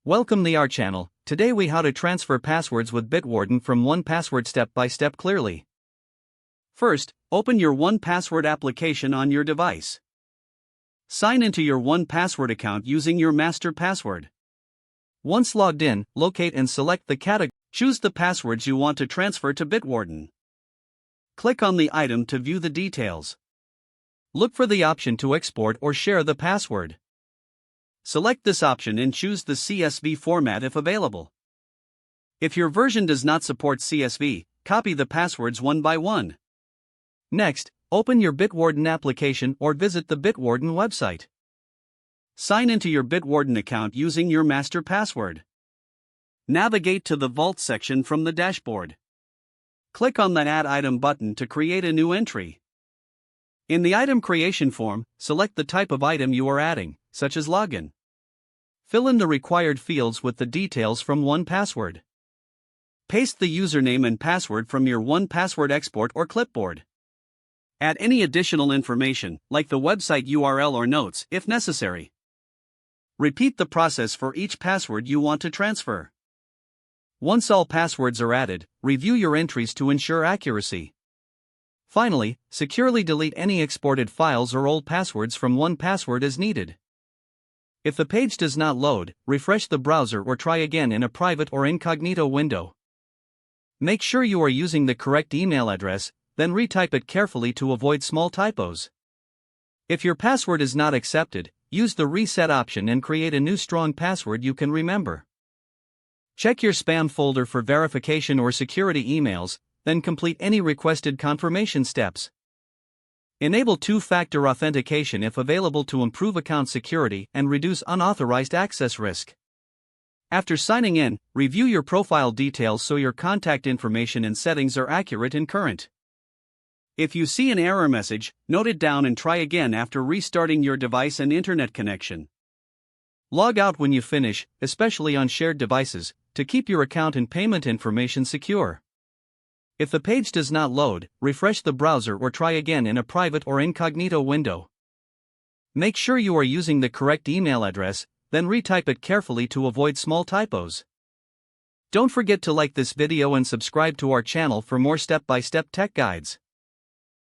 Welcome to our channel. Today we how to transfer passwords with Bitwarden from 1Password step by step clearly. First, open your 1Password application on your device. Sign into your 1Password account using your master password. Once logged in, locate and select the category. Choose the passwords you want to transfer to Bitwarden. Click on the item to view the details. Look for the option to export or share the password. Select this option and choose the CSV format if available. If your version does not support CSV, copy the passwords one by one. Next, open your Bitwarden application or visit the Bitwarden website. Sign into your Bitwarden account using your master password. Navigate to the Vault section from the dashboard. Click on the Add Item button to create a new entry. In the item creation form, select the type of item you are adding, such as login. Fill in the required fields with the details from 1Password. Paste the username and password from your 1Password export or clipboard. Add any additional information, like the website URL or notes, if necessary. Repeat the process for each password you want to transfer. Once all passwords are added, review your entries to ensure accuracy. Finally, securely delete any exported files or old passwords from 1Password as needed. If the page does not load, refresh the browser or try again in a private or incognito window. Make sure you are using the correct email address, then retype it carefully to avoid small typos. If your password is not accepted, use the reset option and create a new strong password you can remember. Check your spam folder for verification or security emails, then complete any requested confirmation steps. Enable two-factor authentication if available to improve account security and reduce unauthorized access risk. After signing in, review your profile details so your contact information and settings are accurate and current. If you see an error message, note it down and try again after restarting your device and internet connection. Log out when you finish, especially on shared devices, to keep your account and payment information secure. If the page does not load, refresh the browser or try again in a private or incognito window. Make sure you are using the correct email address, then retype it carefully to avoid small typos. Don't forget to like this video and subscribe to our channel for more step-by-step tech guides.